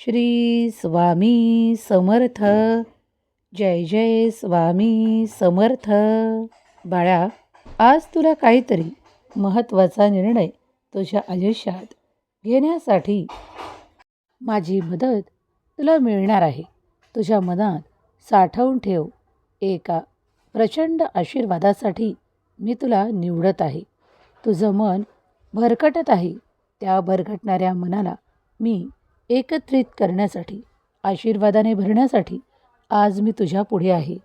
श्री स्वामी समर्थ. जय जय स्वामी समर्थ. बाळा, आज तुला काहीतरी महत्त्वाचा निर्णय तुझ्या आयुष्यात घेण्यासाठी माझी मदत तुला मिळणार आहे. तुझ्या मनात साठवून ठेव, एका प्रचंड आशीर्वादासाठी मी तुला निवडत आहे. तुझं मन भरकटत आहे. त्या भरकटणाऱ्या मनाला मी एकत्रित करण्यासाठी, आशीर्वादाने भरण्यासाठी आज मी तुझ्या पुढे आहे.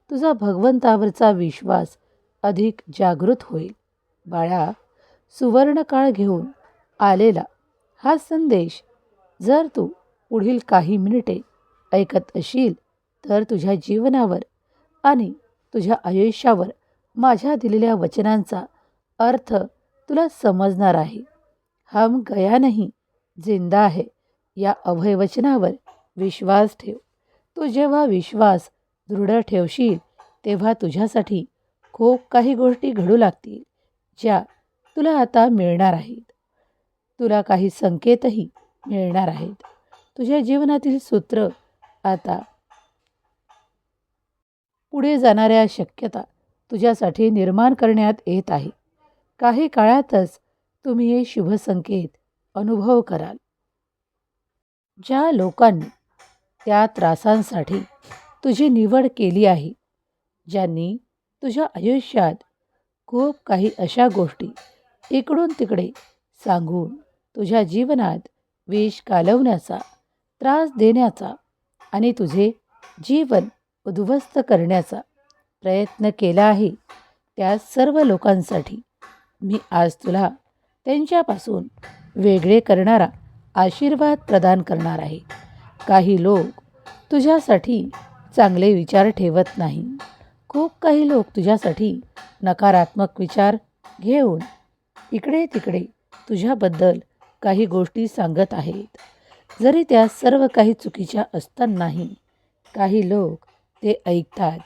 तुझा भगवंतावरचा विश्वास अधिक जागृत होईल. बाळा, सुवर्णकाळ घेऊन आलेला हा संदेश जर तू पुढील काही मिनिटे ऐकत असशील तर तुझ्या जीवनावर आणि तुझ्या आयुष्यावर माझ्या दिलेल्या वचनांचा अर्थ तुला समजणार आहे. हम गया नहीं, जिंदा है या अभय वचनावर विश्वास ठेव. तू जेव्हा विश्वास दृढ ठेवशील तेव्हा तुझ्यासाठी खूप काही गोष्टी घडू लागतील, ज्या तुला आता मिळणार आहेत. तुला काही संकेतही मिळणार आहेत. तुझ्या जीवनातील सूत्र आता पुढे जाणाऱ्या शक्यता तुझ्यासाठी निर्माण करण्यात येत आहे. काही काळातच तुम्ही हे शुभ संकेत अनुभव कराल. ज्या लोकांनी त्या त्रासांसाठी तुझी निवड केली आहे, ज्यांनी तुझ्या आयुष्यात खूप काही अशा गोष्टी इकडून तिकडे सांगून तुझ्या जीवनात विष कालवण्याचा, त्रास देण्याचा आणि तुझे जीवन उद्ध्वस्त करण्याचा प्रयत्न केला आहे, त्या सर्व लोकांसाठी मी आज तुला त्यांच्यापासून वेगळे करणारा आशीर्वाद प्रदान करणार आहे. काही लोक तुझ्यासाठी चांगले विचार ठेवत नाही. खूप काही लोक तुझ्यासाठी नकारात्मक विचार घेऊन इकडे तिकडे तुझ्याबद्दल काही गोष्टी सांगत आहेत. जरी त्या सर्व काही चुकीच्या असतानाही काही लोक ते ऐकतात,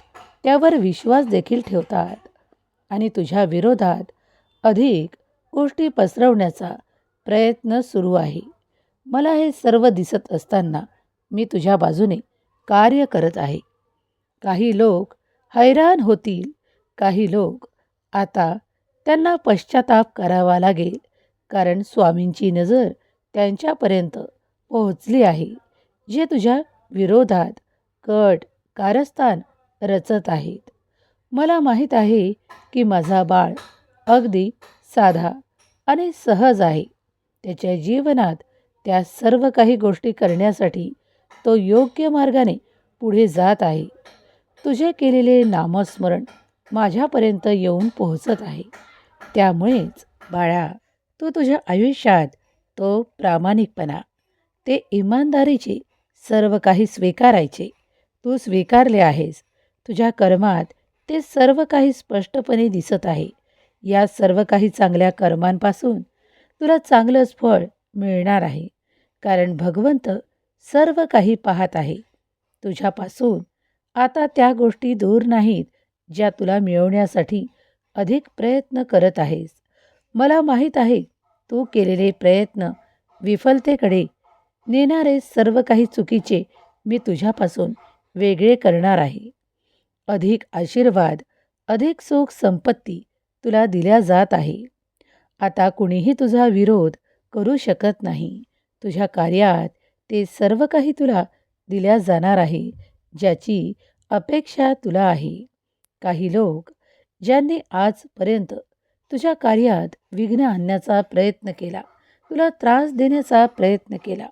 त्यावर विश्वास देखील ठेवतात आणि तुझ्या विरोधात अधिक गोष्टी पसरवण्याचा प्रयत्न सुरू आहे. मला हे सर्व दिसत असताना मी तुझ्या बाजूने कार्य करत आहे. काही लोक हैराण होतील. काही लोक आता त्यांना पश्चाताप करावा लागेल, कारण स्वामींची नजर त्यांच्यापर्यंत पोहोचली आहे, जे तुझ्या विरोधात कट कारस्थान रचत आहेत. मला माहीत आहे की माझा बाळ अगदी साधा आणि सहज आहे. त्याच्या जीवनात त्या सर्व काही गोष्टी करण्यासाठी तो योग्य मार्गाने पुढे जात आहे. तुझे केलेले नामस्मरण माझ्यापर्यंत येऊन पोहोचत आहे. त्यामुळेच बाळा, तू तुझ्या आयुष्यात तो प्रामाणिकपणा, ते इमानदारीचे सर्व काही स्वीकारायचे तू स्वीकारले आहेस. तुझ्या कर्मात ते सर्व काही स्पष्टपणे दिसत आहे. या सर्व काही चांगल्या कर्मांपासून तुला चांगलंच फळ मिळणार आहे, कारण भगवंत सर्व काही पाहत आहे. तुझ्यापासून आता त्या गोष्टी दूर नाहीत ज्या तुला मिळवण्यासाठी अधिक प्रयत्न करत आहेस. मला माहीत आहे तू केलेले प्रयत्न विफलतेकडे नेणारे सर्व काही चुकीचे मी तुझ्यापासून वेगळे करणार आहे. अधिक आशीर्वाद, अधिक सुख संपत्ती तुला दिल्या जात आहे. आता कुणीही तुझा विरोध करू शकत नाही. तुझ्या कार्यात ते सर्व काही तुला दिल्या जाणार आहे, ज्याची अपेक्षा तुला आहे. काही लोक ज्यांनी आजपर्यंत तुझ्या कार्यात विघ्न आणण्याचा प्रयत्न केला, तुला त्रास देण्याचा प्रयत्न केला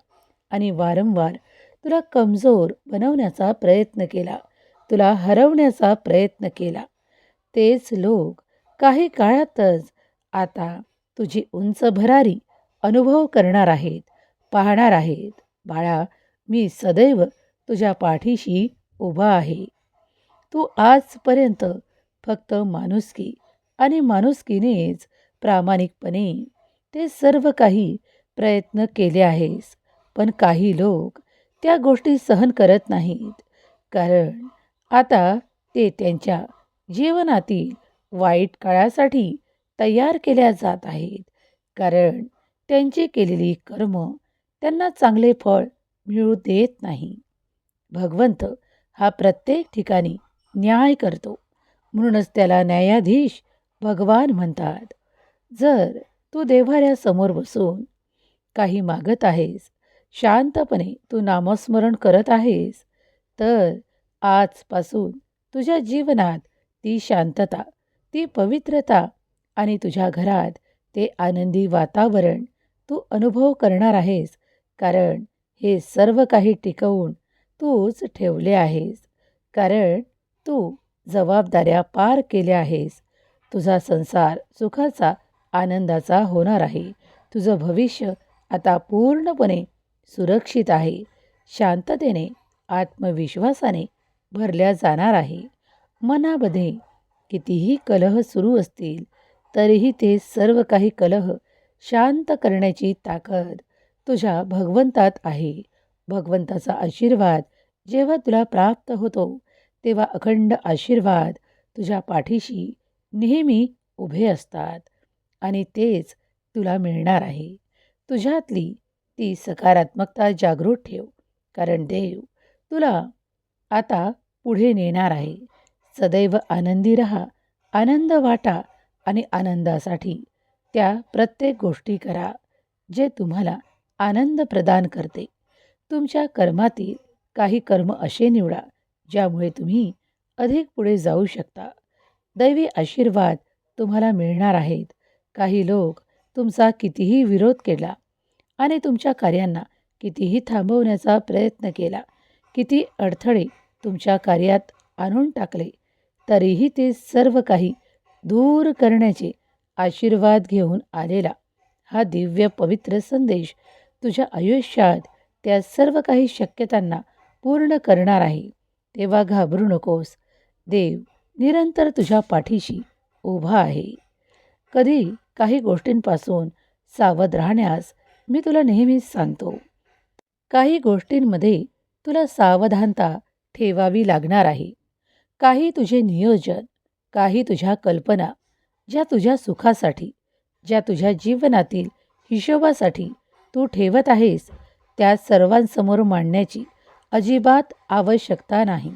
आणि वारंवार तुला कमजोर बनवण्याचा प्रयत्न केला, तुला हरवण्याचा प्रयत्न केला, तेच लोक काही काळातच आता तुझी उंच भरारी अनुभव करणार आहेत, पाहणार आहेत. बाळा, मी सदैव तुझ्या पाठीशी उभा आहे. तू आजपर्यंत फक्त माणुसकी आणि माणुसकीनेच प्रामाणिकपणे ते सर्व काही प्रयत्न केले आहेस. पण काही लोक त्या गोष्टी सहन करत नाहीत, कारण आता ते त्यांच्या जीवनातील वाईट काळासाठी तयार केल्या जात आहेत, कारण त्यांची केलेली कर्म त्यांना चांगले फळ मिळू देत नाही. भगवंत हा प्रत्येक ठिकाणी न्याय करतो, म्हणूनच त्याला न्यायाधीश भगवान म्हणतात. जर तू देव्हाऱ्यासमोर बसून काही मागत आहेस, शांतपणे तू नामस्मरण करत आहेस, तर आजपासून तुझ्या जीवनात ती शांतता, ती पवित्रता आणि तुझ्या घरात ते आनंदी वातावरण तू अनुभव करणार आहेस. कारण हे सर्व काही टिकवून तूच ठेवले आहेस. कारण तू जबाबदाऱ्या पार केल्या आहेस. तुझा संसार सुखाचा, आनंदाचा होणार आहे. तुझं भविष्य आता पूर्णपणे सुरक्षित आहे. शांततेने, आत्मविश्वासाने भरल्या जाणार आहे. मनामध्ये कितीही कलह सुरू असतील, तरीही ते सर्व काही कलह शांत करण्याची ताकद तुझ्या भगवंतात आहे. भगवंताचा आशीर्वाद जेव्हा तुला प्राप्त होतो, तेव्हा अखंड आशीर्वाद तुझ्या पाठीशी नेहमी उभे असतात आणि तेच तुला मिळणार आहे. तुझ्यातली ती सकारात्मकता जागृत ठेव, कारण देव तुला आता पुढे नेणार आहे. सदैव आनंदी राहा, आनंद वाटा आणि आनंदासाठी त्या प्रत्येक गोष्टी करा जे तुम्हाला आनंद प्रदान करते. तुमच्या कर्मातील काही कर्म असे निवडा ज्यामुळे तुम्ही अधिक पुढे जाऊ शकता. दैवी आशीर्वाद तुम्हाला मिळणार आहेत. काही लोक तुमचा कितीही विरोध केला आणि तुमच्या कार्यांना कितीही थांबवण्याचा प्रयत्न केला, किती अडथळे तुमच्या कार्यात आणून टाकले, तरीही ते सर्व काही दूर करण्याचे आशीर्वाद घेऊन आलेला हा दिव्य पवित्र संदेश तुझ्या आयुष्यात त्या सर्व काही शक्यतांना पूर्ण करणार आहे. तेव्हा घाबरू नकोस. देव निरंतर तुझ्या पाठीशी उभा आहे. कधी काही गोष्टींपासून सावध राहण्यास मी तुला नेहमीच सांगतो. काही गोष्टींमध्ये तुला सावधानता ठेवावी लागणार आहे. काही तुझे नियोजन, काही तुझ्या कल्पना, ज्या तुझ्या सुखासाठी, ज्या तुझ्या जीवनातील हिशोबासाठी तू ठेवत आहेस, त्या सर्वांसमोर मांडण्याची अजिबात आवश्यकता नाही.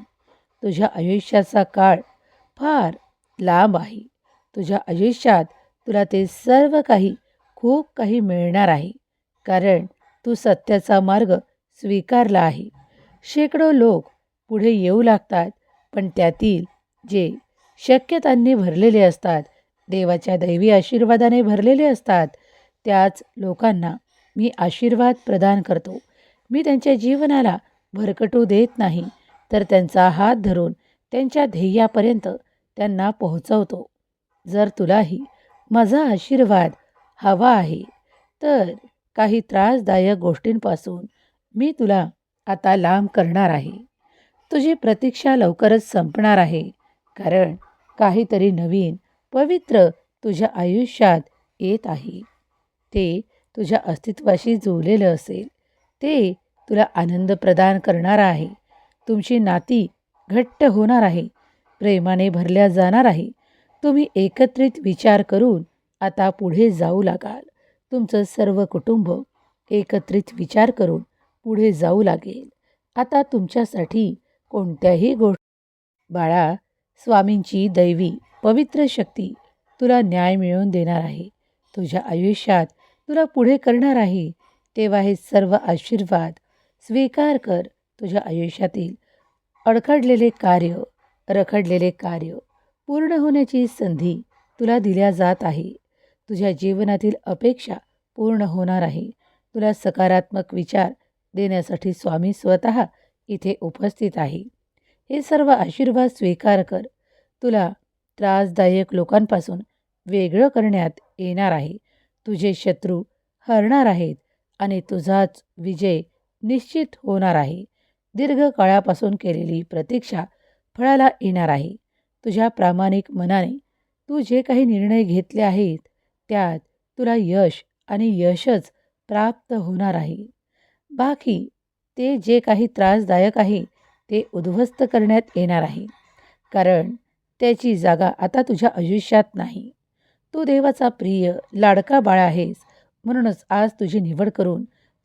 तुझ्या आयुष्याचा काळ फार लांब आहे. तुझ्या आयुष्यात तुला ते सर्व काही, खूप काही मिळणार आहे. कारण तू सत्याचा मार्ग स्वीकारला आहे. शेकडो लोक पुढे येऊ लागतात, पण त्यातील जे शक्यतांनी भरलेले असतात, देवाच्या दैवी आशीर्वादाने भरलेले असतात, त्याच लोकांना मी आशीर्वाद प्रदान करतो. मी त्यांच्या जीवनाला भरकटू देत नाही, तर त्यांचा हात धरून त्यांच्या ध्येयापर्यंत त्यांना पोहोचवतो. जर तुलाही माझा आशीर्वाद हवा आहे, तर काही त्रासदायक गोष्टींपासून मी तुला आता लांब करणार आहे. तुझी प्रतीक्षा लवकरच संपणार आहे. कारण काहीतरी नवीन, पवित्र तुझ्या आयुष्यात येत आहे. ते तुझ्या अस्तित्वाशी जुळलेलं असेल. ते तुला आनंद प्रदान करणार आहे. तुमची नाती घट्ट होणार आहे, प्रेमाने भरल्या जाणार आहे. तुम्ही एकत्रित विचार करून आता पुढे जाऊ लागाल. तुमचं सर्व कुटुंब एकत्रित विचार करून पुढे जाऊ लागेल. आता तुमच्यासाठी कोणत्याही बाळा, स्वामींची दैवी पवित्र शक्ती तुला न्याय मिळवून देणार आहे. तुझ्या आयुष्यात तुला पुढे करणार आहे. तेव्हा हे सर्व आशीर्वाद स्वीकार कर. तुझ्या आयुष्यातील अडखडलेले कार्य, रखडलेले कार्य पूर्ण होण्याची संधी तुला दिल्या जात आहे. तुझ्या जीवनातील अपेक्षा पूर्ण होणार आहे. तुला सकारात्मक विचार देण्यासाठी स्वामी स्वतः इथे उपस्थित आहे. हे सर्व आशीर्वाद स्वीकार कर. तुला त्रासदायक लोकांपासून वेगळं करण्यात येणार आहे. तुझे शत्रू हरणार आहेत आणि तुझाच विजय निश्चित होणार आहे. दीर्घ काळापासून केलेली प्रतीक्षा फळाला येणार आहे. तुझ्या प्रामाणिक मनाने तू जे काही निर्णय घेतले आहेत, त्यात तुला यश आणि यशच प्राप्त होणार आहे. बाकी ते जे काही त्रासदायक आहे, ते उद्ध्वस्त करण्यात येणार आहे. कारण त्याची जागा आता तुझ्या आयुष्यात नाही. तू देवाचा प्रिय लाडका बाळ आहेस. म्हणूनच आज तुझी निवड करून